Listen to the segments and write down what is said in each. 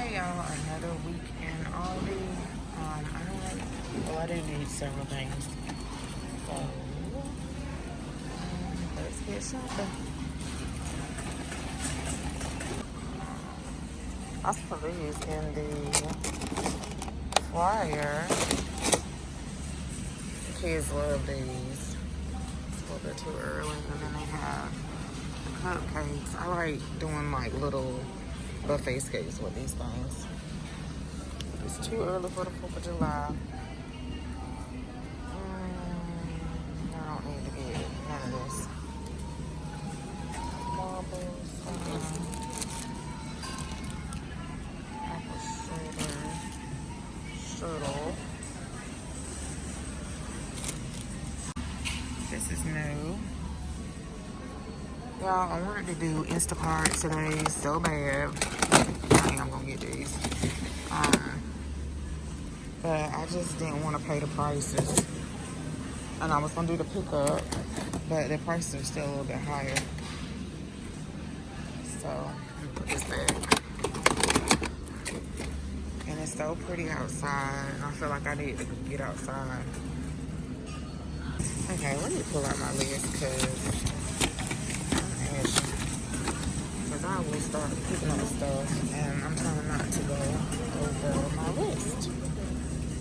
Okay, y'all, another week in Aldi. I do need several things. So, let's get shopping. I saw these in the flyer. The kids love these. It's a little bit too early, and then they have the cupcakes. I like doing like little buffet scapes with these things. It's too early for the 4th of July. I don't need to get none of this. Marbles, apple cider, strudel. This is new. Y'all, I wanted to do Instacart today so bad. I am gonna get these. But I just didn't want to pay the prices. And I was gonna do the pickup, but the prices are still a little bit higher. So, let me put this back. And it's so pretty outside, and I feel like I need to get outside. Okay, let me pull out my list, because I will start picking up stuff, and I'm trying not to go over my list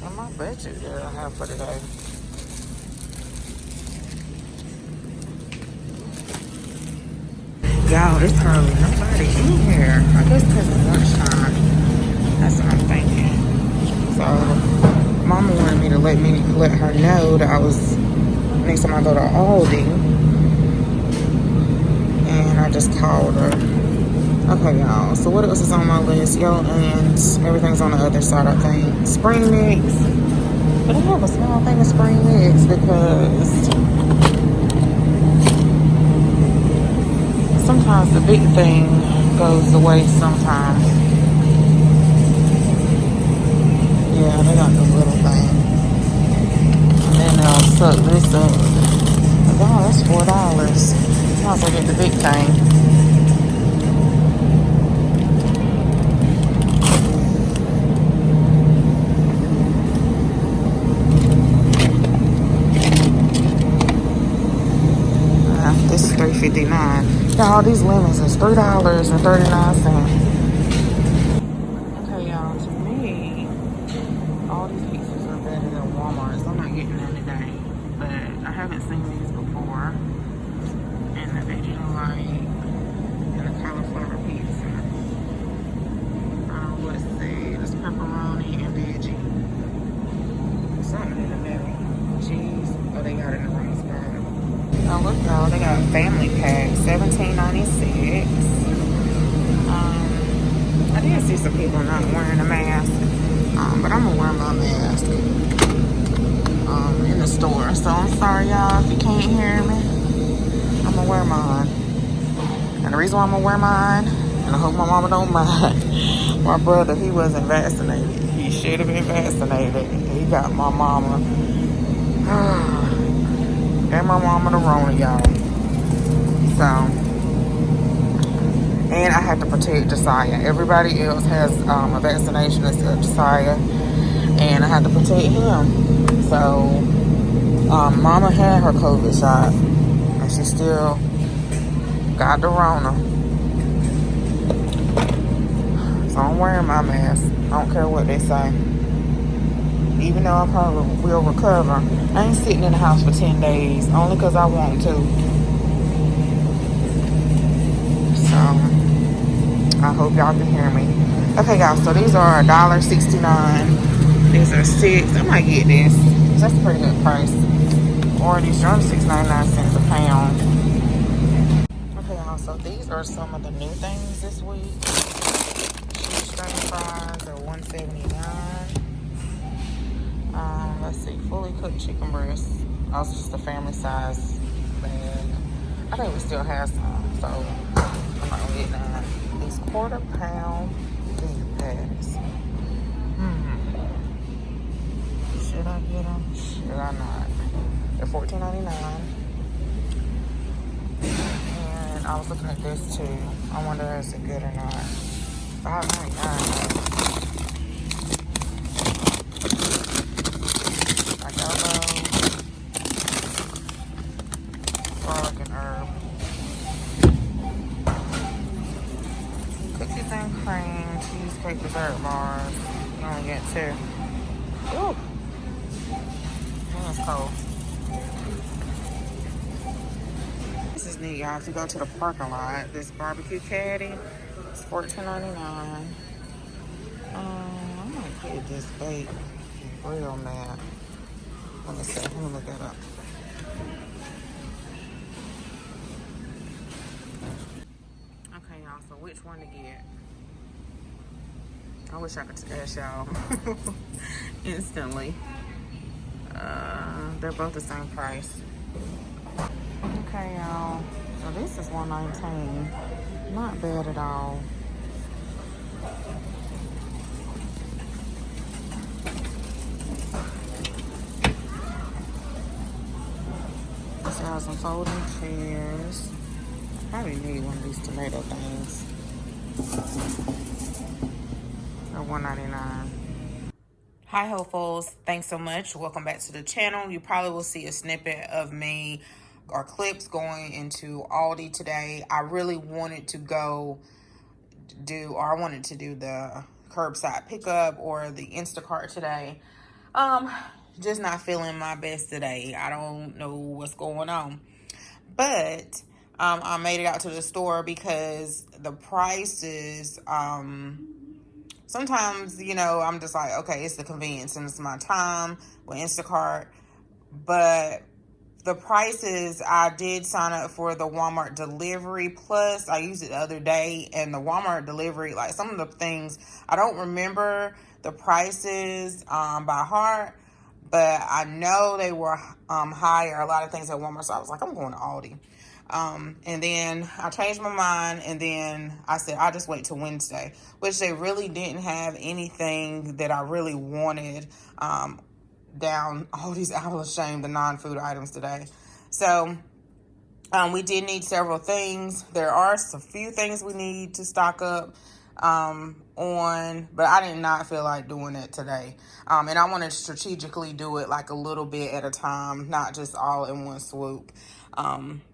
and my budget that I have for today. Y'all, it's hardly nobody in here. I guess because it's lunchtime. That's what I'm thinking. So, Mama wanted me to let her know that I was next time I go to Aldi. And I just called her. Okay, y'all. So what else is on my list? Yo, and everything's on the other side, I think. Spring mix. But I have a small thing of spring mix because sometimes the big thing goes away sometimes. Yeah, they got the little thing. And then they'll suck this up. Wow, that's $4. Might as well get the big thing. This is $3.59. Y'all, these lemons is $3.39. Okay, y'all, to me, all these pizzas are better than Walmart's. I'm not getting none today, but I haven't seen these before. And the veggie light and the cauliflower pizza. Let's see, this pepperoni and veggie. Something in the middle. Cheese. Oh, they got it in the wrong spot. Oh, look, y'all, they got family pack, $17.96. I did see some people not wearing a mask, but I'm gonna wear my mask in the store. So I'm sorry, y'all, if you can't hear me. I'm gonna wear mine. And the reason why I'm gonna wear mine, and I hope my mama don't mind, my brother, he wasn't vaccinated. He should have been vaccinated. He got my mama. And my mama the Rona, y'all. So, and I had to protect Josiah. Everybody else has a vaccination except Josiah, and I had to protect him. So, Mama had her COVID shot, and she still got the Rona. So I'm wearing my mask. I don't care what they say. Even though I probably will recover, I ain't sitting in the house for 10 days, only because I want to. So, I hope y'all can hear me. Okay, y'all, so these are $1.69. These are 6. I might get this. That's a pretty good price. Or these drumsticks, 99 cents a pound. Okay, y'all, so these are some of the new things this week. Shoestring fries are $1.79. Let's see, fully cooked chicken breast. Also just a family size bag. I think we still have some, so I'm not gonna get none. These quarter-pound beef patties. Should I get them? Should I not? They're $14.99. And I was looking at this too. I wonder is it good or not. $5.99. Cheesecake dessert bars. You only get 2. Ooh. That's cold. This is neat, y'all. If you go to the parking lot, this barbecue caddy, it's $14.99. I might get this bait real mad. Let me see. Let me look that up. Okay, y'all. So which one to get? I wish I could ask y'all instantly. They're both the same price. Okay, y'all. So this is $119. Not bad at all. This has some folding chairs. Probably need one of these tomato things. They're $1.99. Hi hopefuls, thanks so much. Welcome back to the channel. You probably will see a snippet of me or clips going into Aldi today. I really wanted to go do, or I wanted to do the curbside pickup or the Instacart today. Just not feeling my best today. I don't know what's going on. But I made it out to the store because the prices, sometimes, you know, I'm just like, okay, it's the convenience and it's my time with Instacart. But the prices, I did sign up for the Walmart delivery plus. I used it the other day, and the Walmart delivery, like some of the things, I don't remember the prices by heart, but I know they were higher, a lot of things at Walmart. So I was like, I'm going to Aldi. And then I changed my mind, and then I said, I'll just wait till Wednesday, which they really didn't have anything that I really wanted down Aldi's Out of Shame, the non-food items today. So we did need several things. There are a few things we need to stock up on, but I did not feel like doing it today. And I want to strategically do it like a little bit at a time, not just all in one swoop.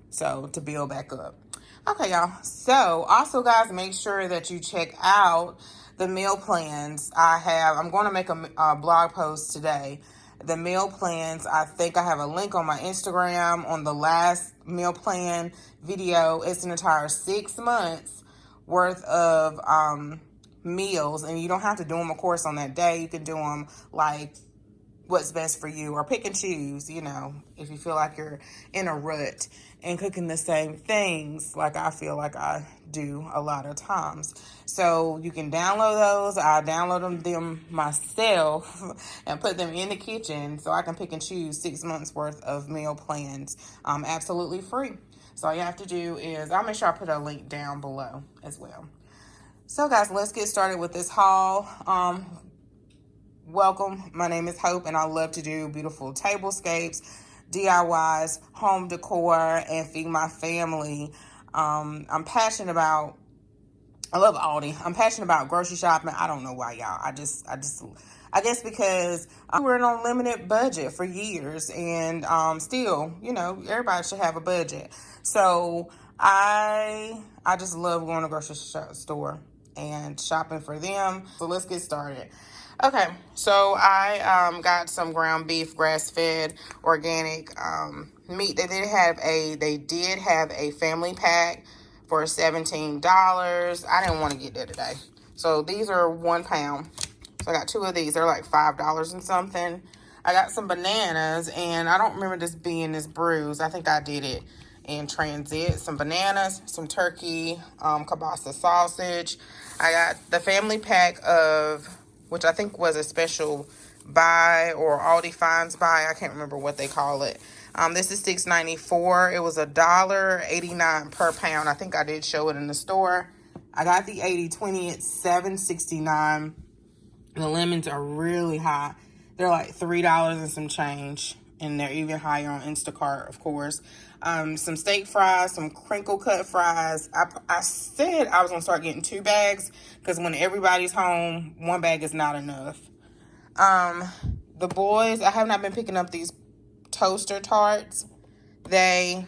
So to build back up. Okay, y'all. So also, guys, make sure that you check out the meal plans I have. I'm going to make a blog post today. The meal plans, I think I have a link on my Instagram on the last meal plan video. It's an entire 6 months worth of meals, and you don't have to do them, of course, on that day. You can do them like what's best for you, or pick and choose, you know, if you feel like you're in a rut and cooking the same things like I feel like I do a lot of times. So you can download those. I download them myself and put them in the kitchen so I can pick and choose 6 months worth of meal plans absolutely free. So all you have to do is, I'll make sure I put a link down below as well. So guys, let's get started with this haul. Welcome, my name is Hope, and I love to do beautiful tablescapes, DIYs, home decor, and feed my family. I'm passionate about, I love Aldi. I'm passionate about grocery shopping. I don't know why, y'all. I guess because we were on an unlimited budget for years, and still, you know, everybody should have a budget. So I just love going to the grocery store and shopping for them. So let's get started. Okay, so I got some ground beef, grass-fed, organic meat. They did have a family pack for $17. I didn't want to get that today. So these are 1 pound. So I got 2 of these. They're like $5 and something. I got some bananas, and I don't remember this being this bruised. I think I did it in transit. Some bananas, some turkey, kielbasa sausage. I got the family pack of, which I think was a special buy or Aldi Finds buy. I can't remember what they call it. This is $6.94. It was $1.89 per pound. I think I did show it in the store. I got the 80/20 at $7.69. The lemons are really high. They're like $3 and some change. And they're even higher on Instacart, of course. Some steak fries, some crinkle cut fries. I said I was going to start getting 2 bags because when everybody's home, 1 bag is not enough. The boys, I have not been picking up these toaster tarts. They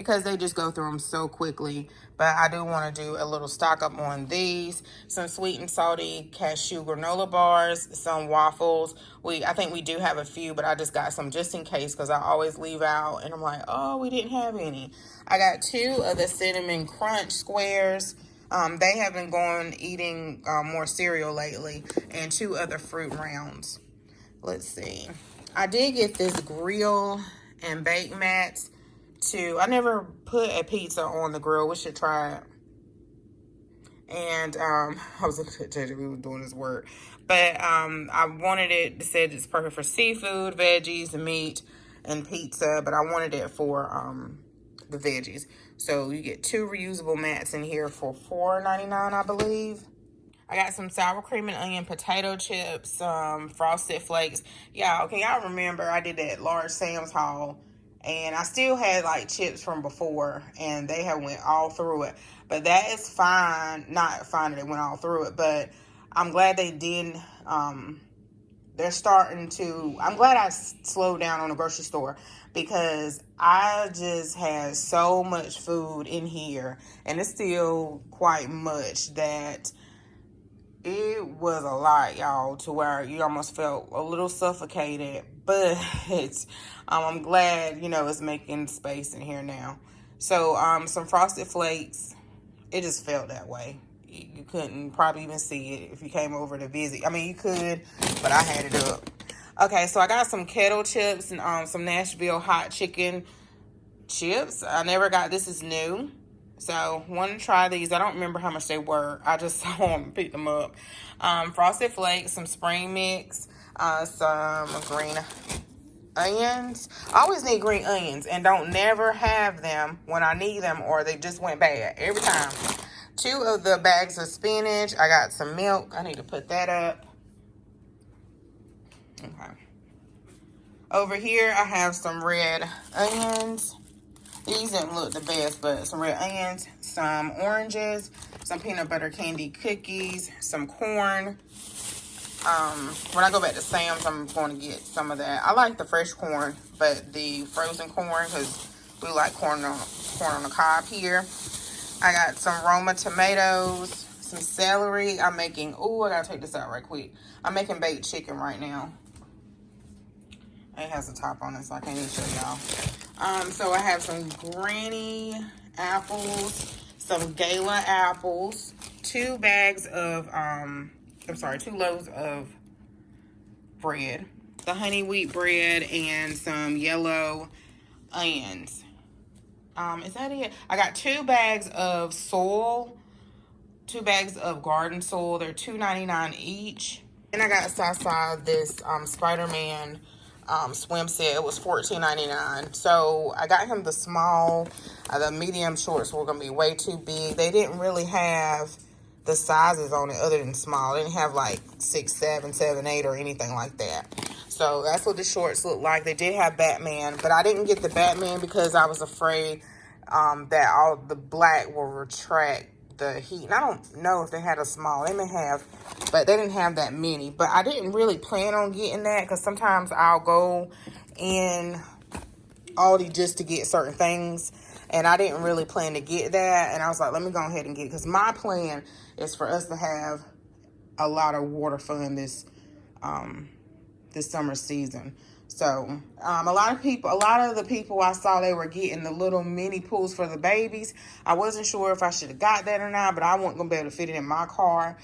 because they just go through them so quickly. But I do want to do a little stock up on these. Some sweet and salty cashew granola bars, some waffles. I think we do have a few, but I just got some just in case because I always leave out and I'm like, oh, we didn't have any. I got 2 of the cinnamon crunch squares. They have been eating more cereal lately, and 2 other fruit rounds. Let's see. I did get this grill and bake mats too. I never put a pizza on the grill. We should try it. And I was looking at JJ, we were doing this work. But I wanted it said it's perfect for seafood, veggies, meat, and pizza. But I wanted it for the veggies. So you get 2 reusable mats in here for $4.99, I believe. I got some sour cream and onion potato chips, some Frosted Flakes. Y'all, can y'all remember I did that large Sam's haul? And I still had like chips from before, and they had went all through it. But that is fine. Not fine that they went all through it, but I'm glad they did. They're starting to, I'm glad I slowed down on the grocery store, because I just had so much food in here, and it's still quite much, that it was a lot, y'all, to where you almost felt a little suffocated. But I'm glad, you know, it's making space in here now. So some Frosted Flakes, it just felt that way. You couldn't probably even see it if you came over to visit. I mean, you could, but I had it up. Okay, so I got some Kettle Chips and some Nashville hot chicken chips. I never got, this is new. So, want to try these. I don't remember how much they were. I just saw them and picked them up. Frosted Flakes, some spring mix, some green onions. I always need green onions and don't never have them when I need them, or they just went bad every time. 2 of the bags of spinach. I got some milk. I need to put that up. Okay. Over here, I have some red onions. These didn't look the best, but some red onions, some oranges, some peanut butter candy cookies, some corn. When I go back to Sam's, I'm going to get some of that. I like the fresh corn, but the frozen corn, because we like corn on the cob here. I got some Roma tomatoes, some celery. I'm making, I gotta take this out right quick. I'm making baked chicken right now. It has a top on it, so I can't even show y'all. So I have some granny apples, some gala apples, 2 bags of, 2 loaves of bread, the honey wheat bread, and some yellow onions. Is that it? I got 2 bags of soil, 2 bags of garden soil. They're $2.99 each. And I got Sasa this Spider-Man swim set. It was $14.99. So I got him the small. The medium shorts were gonna be way too big. They didn't really have the sizes on it other than small. They didn't have like 6, 7, 7, 8 or anything like that. So that's what the shorts look like. They did have Batman, but I didn't get the Batman because I was afraid that all the black will retract the heat. And I don't know if they had a small. They may have, but they didn't have that many. But I didn't really plan on getting that, because sometimes I'll go in Aldi just to get certain things, and I didn't really plan to get that. And I was like, let me go ahead and get it, because my plan is for us to have a lot of water fun this summer season. So a lot of the people I saw, they were getting the little mini pools for the babies. I wasn't sure if I should have got that or not, but I wasn't gonna be able to fit it in my car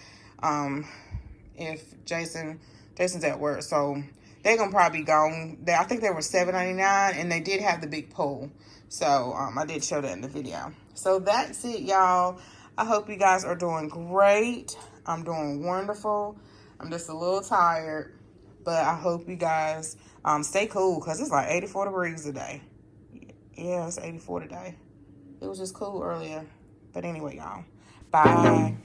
if Jason's at work. So they're gonna probably go. I think they were $7.99, and they did have the big pool. So I did show that in the video. So that's it, y'all. I hope you guys are doing great. I'm doing wonderful. I'm just a little tired, but I hope you guys stay cool, because it's like 84 degrees today. Yeah, it's 84 today. It was just cool earlier. But anyway, y'all. Bye.